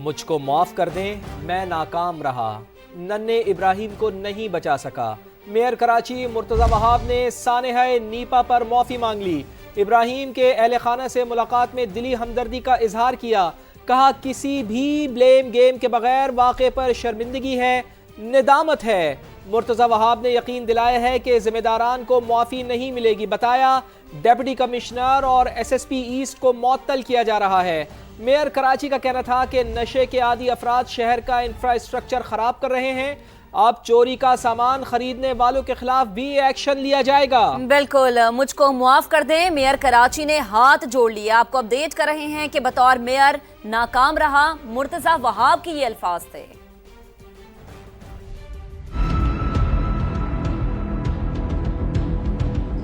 مجھ کو معاف کر دیں، میں ناکام رہا، ننھے ابراہیم کو نہیں بچا سکا۔ میئر کراچی مرتضی وہاب نے سانحہ نیپا پر معافی مانگ لی۔ ابراہیم کے اہل خانہ سے ملاقات میں دلی ہمدردی کا اظہار کیا، کہا کسی بھی بلیم گیم کے بغیر واقعے پر شرمندگی ہے، ندامت ہے۔ مرتضی وہاب نے یقین دلایا ہے کہ ذمہ داران کو معافی نہیں ملے گی، بتایا ڈیپٹی کمشنر اور ایس ایس پی ایسٹ کو معطل کیا جا رہا ہے۔ میئر کراچی کا کہنا تھا کہ نشے کے عادی افراد شہر کا انفراسٹرکچر خراب کر رہے ہیں، اب چوری کا سامان خریدنے والوں کے خلاف بھی ایکشن لیا جائے گا۔ بالکل، مجھ کو معاف کر دیں، میئر کراچی نے ہاتھ جوڑ لیا۔ آپ کو اپڈیٹ کر رہے ہیں کہ بطور میئر ناکام رہا، مرتضی وہاب کی یہ الفاظ تھے۔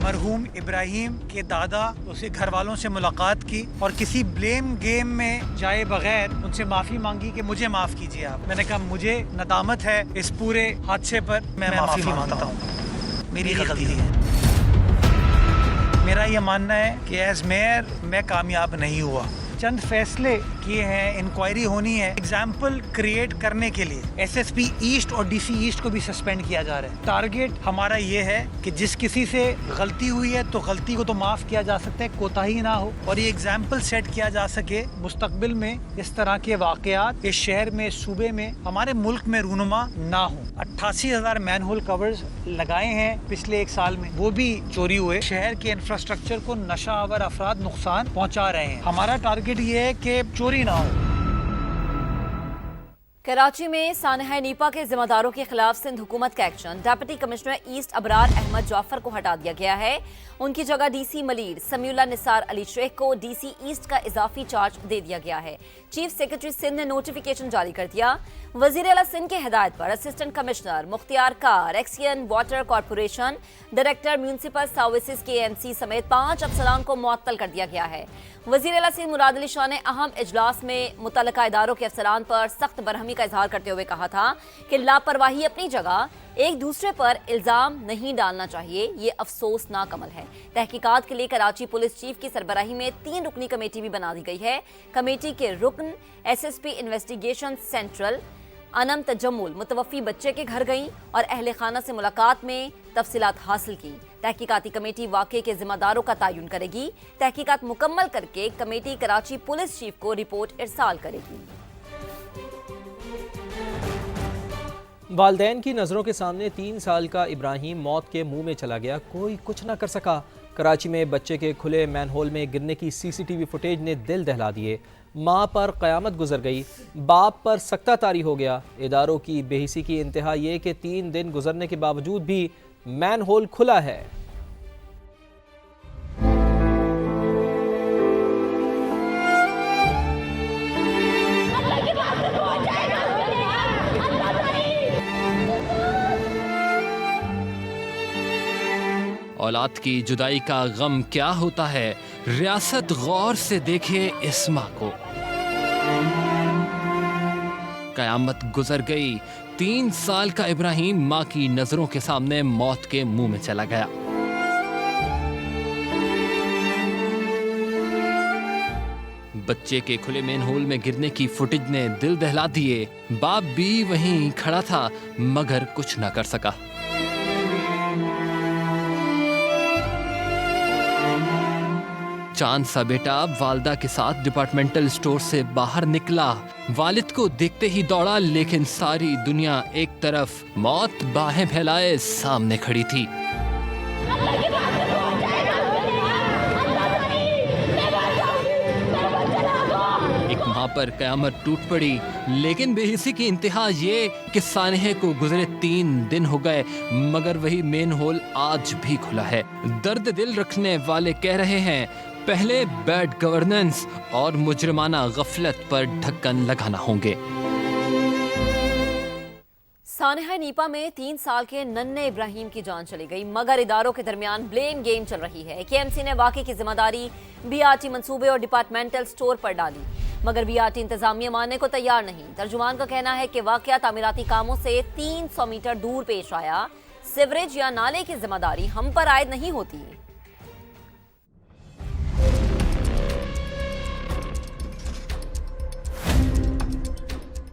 مرحوم ابراہیم کے دادا اسے گھر والوں سے ملاقات کی اور کسی بلیم گیم میں جائے بغیر ان سے معافی مانگی کہ مجھے معاف کیجیے آپ۔ میں نے کہا مجھے ندامت ہے اس پورے حادثے پر، میں معافی مانگتا ہوں، میری غلطی ہے۔ میرا یہ ماننا ہے کہ ایز میئر میں کامیاب نہیں ہوا۔ چند فیصلے کیے ہیں، انکوائری ہونی ہے، ایگزامپل کریٹ کرنے کے لیے ایس ایس پی ایسٹ اور ڈی سی ایسٹ کو بھی سسپینڈ کیا جا رہا ہے۔ ٹارگیٹ ہمارا یہ ہے کہ جس کسی سے غلطی ہوئی ہے تو غلطی کو تو معاف کیا جا سکتا ہے، کوتاہی نہ ہو، اور یہ ایگزامپل سیٹ کیا جا سکے مستقبل میں اس طرح کے واقعات اس شہر میں، صوبے میں، ہمارے ملک میں رونما نہ ہوں۔ 88,000 مین ہول کورز لگائے ہیں پچھلے ایک سال میں، وہ بھی چوری ہوئے۔ شہر کے انفراسٹرکچر کو نشہ آور افراد نقصان پہنچا رہے ہیں۔ ہمارا ٹارگیٹ یہ ہے کہ چوری نہ ہو۔ کراچی میں سانحہ نیپا کے ذمہ داروں کے خلاف سندھ حکومت کا ایکشن، ڈیپٹی کمشنر ایسٹ ابرار احمد جعفر کو ہٹا دیا گیا ہے۔ ان کی جگہ ڈی سی ملیر سمیع اللہ نثار علی شیخ کو ڈی سی ایسٹ کا اضافی چارج دے دیا گیا ہے۔ چیف سیکرٹری سندھ نے نوٹیفیکیشن جاری کر دیا۔ وزیر اعلیٰ سندھ کے ہدایت پر اسسٹنٹ کمشنر مختار کار، XEN water corporation, director municipal services K M C سمیت 5 افسران کو معطل کر دیا گیا ہے۔ وزیر اعلیٰ سندھ مراد علی شاہ نے اہم اجلاس میں متعلقہ اداروں کے افسران پر سخت برہمی کا اظہار کرتے ہوئے کہا تھا کہ لاپرواہی اپنی جگہ، ایک دوسرے پر الزام نہیں ڈالنا چاہیے، یہ افسوسناک عمل ہے۔ تحقیقات کے لیے کراچی پولیس چیف کی سربراہی میں 3 رکنی کمیٹی بھی بنا دی گئی ہے۔ کمیٹی کے رکن S S P investigation central Anam Tajammul متوفی بچے کے گھر گئیں اور اہل خانہ سے ملاقات میں تفصیلات حاصل کی۔ تحقیقاتی کمیٹی واقعے کے ذمہ داروں کا تعین کرے گی۔ تحقیقات مکمل کر کے کمیٹی کراچی پولیس چیف کو رپورٹ ارسال کرے گی۔ والدین کی نظروں کے سامنے 3 سال کا ابراہیم موت کے منہ میں چلا گیا، کوئی کچھ نہ کر سکا۔ کراچی میں بچے کے کھلے مین ہول میں گرنے کی سی سی ٹی وی فوٹیج نے دل دہلا دیے۔ ماں پر قیامت گزر گئی، باپ پر سکتہ طاری ہو گیا۔ اداروں کی بے حسی کی انتہا یہ کہ 3 دن گزرنے کے باوجود بھی مین ہول کھلا ہے۔ اولاد کی جدائی کا غم کیا ہوتا ہے، ریاست غور سے دیکھے اس ماں کو۔ قیامت گزر گئی، 3 سال کا ابراہیم ماں کی نظروں کے سامنے موت کے منہ میں چلا گیا۔ بچے کے کھلے مین ہول میں گرنے کی فوٹیج نے دل دہلا دیے۔ باپ بھی وہیں کھڑا تھا مگر کچھ نہ کر سکا۔ چاند سا بیٹا والدہ کے ساتھ ڈپارٹمنٹل سٹور سے باہر نکلا، والد کو دیکھتے ہی دوڑا، لیکن ساری دنیا ایک طرف، موت باہیں پھیلائے سامنے کھڑی تھی۔ ایک ماں پر قیامت ٹوٹ پڑی، لیکن بے حسی کی انتہا یہ کہ سانحے کو گزرے 3 دن ہو گئے مگر وہی مین ہول آج بھی کھلا ہے۔ درد دل رکھنے والے کہہ رہے ہیں پہلے بیڈ گورننس اور مجرمانہ غفلت پر ڈھکن لگانا ہوں گے۔ سانحہ نیپا میں 3 سال کے ننھے ابراہیم کی جان چلی گئی مگر اداروں کے درمیان بلیم گیم چل رہی ہے۔ کے ایم سی نے واقعے کی ذمہ داری بی آر ٹی منصوبے اور ڈپارٹمنٹل سٹور پر ڈالی مگر بی آر ٹی انتظامیہ ماننے کو تیار نہیں۔ ترجمان کا کہنا ہے کہ واقعہ تعمیراتی کاموں سے 300 میٹر دور پیش آیا، سیوریج یا نالے کی ذمہ داری ہم پر عائد نہیں ہوتی۔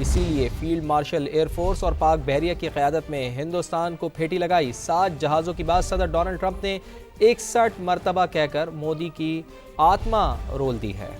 اسی لیے فیلڈ مارشل ایئر فورس اور پاک بحریہ کی قیادت میں ہندوستان کو پھیٹی لگائی. 7 جہازوں کی بات صدر ڈونلڈ ٹرمپ نے 61 مرتبہ کہہ کر مودی کی آتما رول دی ہے.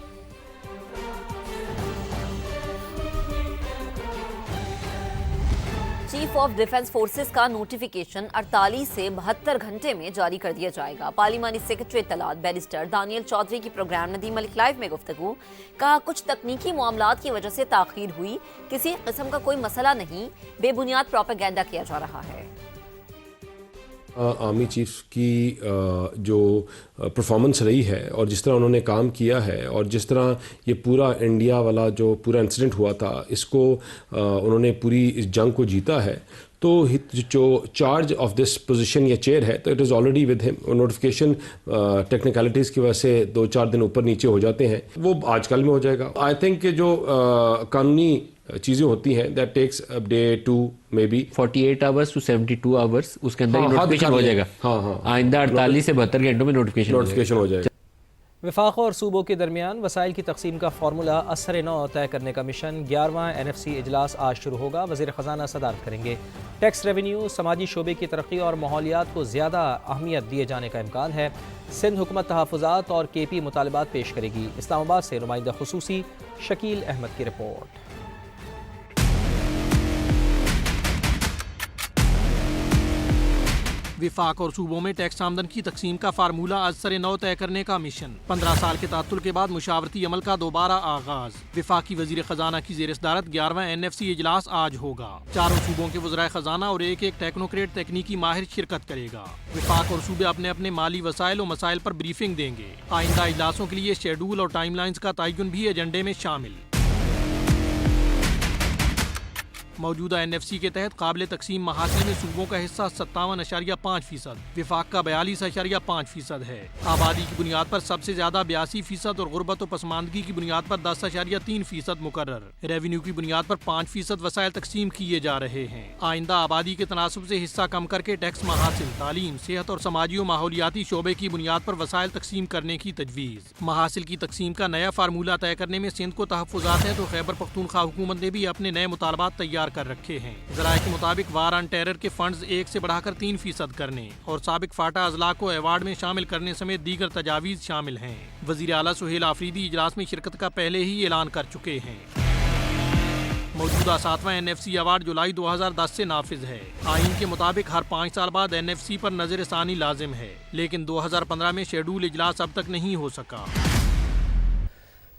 چیف آف ڈیفنس فورسز کا نوٹیفیکیشن 48 سے 72 گھنٹے میں جاری کر دیا جائے گا. پارلیمانی سیکرٹری اطلاعات بیرسٹر دانیل چودھری کی پروگرام ندیم ملک لائیو میں گفتگو. کہا کچھ تکنیکی معاملات کی وجہ سے تاخیر ہوئی, کسی قسم کا کوئی مسئلہ نہیں, بے بنیاد پروپیگنڈا کیا جا رہا ہے. آرمی چیف کی جو پرفارمنس رہی ہے اور جس طرح انہوں نے کام کیا ہے اور جس طرح یہ پورا انڈیا والا جو پورا انسیڈنٹ ہوا تھا اس کو انہوں نے پوری اس جنگ کو جیتا ہے, تو جو چارج آف دس پوزیشن یا چیئر ہے تو اٹ از آلریڈی ود ہم. نوٹیفیکیشن ٹیکنیکلٹیز کی وجہ سے 2-4 دن اوپر نیچے ہو جاتے ہیں, وہ آج کل میں ہو جائے گا. آئی تھنک کہ جو قانونی چیزیں ہوتی ہیں that takes a day to maybe 48 hours to 72 hours اس کے اندر ہی نوٹیفیکیشن ہو جائے گا. آئندہ 48 سے 72 گھنٹوں میں نوٹیفیکیشن ہو جائے گا. وفاق اور صوبوں کے درمیان وسائل کی تقسیم کا فارمولا اثر نو طے کرنے کا مشن 11واں NFC اجلاس آج شروع ہوگا. وزیر خزانہ صدارت کریں گے. ٹیکس ریونیو سماجی شعبے کی ترقی اور ماحولیات کو زیادہ اہمیت دیے جانے کا امکان ہے. سندھ حکومت تحفظات اور KP مطالبات پیش کرے گی. اسلام آباد سے نمائندہ خصوصی شکیل احمد کی رپورٹ. وفاق اور صوبوں میں ٹیکس آمدن کی تقسیم کا فارمولہ از سر نو طے کرنے کا مشن. 15 سال کے تعطل کے بعد مشاورتی عمل کا دوبارہ آغاز. وفاقی وزیر خزانہ کی زیر صدارت 11واں NFC اجلاس آج ہوگا. چاروں صوبوں کے وزرائے خزانہ اور ایک ٹیکنوکریٹ تکنیکی ماہر شرکت کرے گا. وفاق اور صوبے اپنے اپنے مالی وسائل و مسائل پر بریفنگ دیں گے. آئندہ اجلاسوں کے لیے شیڈول اور ٹائم لائنز کا تعین بھی ایجنڈے میں شامل. موجودہ NFC کے تحت قابل تقسیم محاصلے میں صوبوں کا حصہ 57.5%, وفاق کا 42.5% ہے. آبادی کی بنیاد پر سب سے زیادہ 82% اور غربت و پسماندگی کی بنیاد پر 10.3% مقرر. ریونیو کی بنیاد پر 5% وسائل تقسیم کیے جا رہے ہیں. آئندہ آبادی کے تناسب سے حصہ کم کر کے ٹیکس محاصل, تعلیم, صحت اور سماجی و ماحولیاتی شعبے کی بنیاد پر وسائل تقسیم کرنے کی تجویز. محاصل کی تقسیم کا نیا فارمولہ طے کرنے میں سندھ کو تحفظات ہے تو خیبر پختونخوا حکومت نے بھی اپنے نئے مطالبات تیار کر رکھے ہیں. ذرائع کے مطابق وار آن ٹیرر کے فنڈز 1 سے بڑھا کر 3% کرنے اور سابق فاٹا اضلاع کو ایوارڈ میں شامل کرنے سمیت دیگر تجاویز شامل ہیں. وزیر اعلیٰ سہیل آفریدی اجلاس میں شرکت کا پہلے ہی اعلان کر چکے ہیں. موجودہ 7واں NFC ایوارڈ جولائی 2010 سے نافذ ہے. آئین کے مطابق ہر 5 سال بعد NFC پر نظر ثانی لازم ہے, لیکن 2015 میں شیڈول اجلاس اب تک نہیں ہو سکا.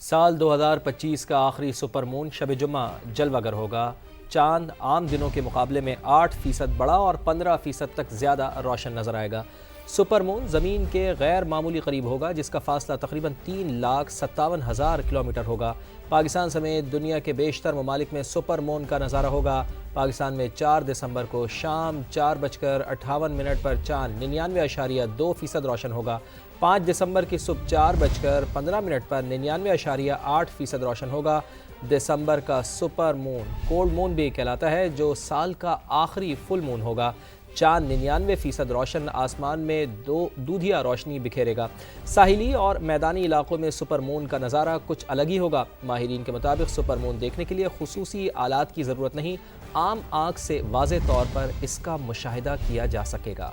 سال 2025 کا آخری سپر مون شب جمعہ جلوہ گر ہوگا. چاند عام دنوں کے مقابلے میں 8% بڑا اور 15% تک زیادہ روشن نظر آئے گا. سپر مون زمین کے غیر معمولی قریب ہوگا جس کا فاصلہ تقریباً 3,57,000 کلومیٹر ہوگا. پاکستان سمیت دنیا کے بیشتر ممالک میں سپر مون کا نظارہ ہوگا. پاکستان میں 4 دسمبر کو شام 4:58 پر چاند 99.2% روشن ہوگا. 5 دسمبر کی صبح 4:15 پر 99.8% روشن ہوگا. دسمبر کا سپر مون کولڈ مون بھی کہلاتا ہے جو سال کا آخری فل مون ہوگا. چاند 99% روشن آسمان میں دودھیا روشنی بکھیرے گا. ساحلی اور میدانی علاقوں میں سپر مون کا نظارہ کچھ الگ ہی ہوگا. ماہرین کے مطابق سپر مون دیکھنے کے لیے خصوصی آلات کی ضرورت نہیں, عام آنکھ سے واضح طور پر اس کا مشاہدہ کیا جا سکے گا.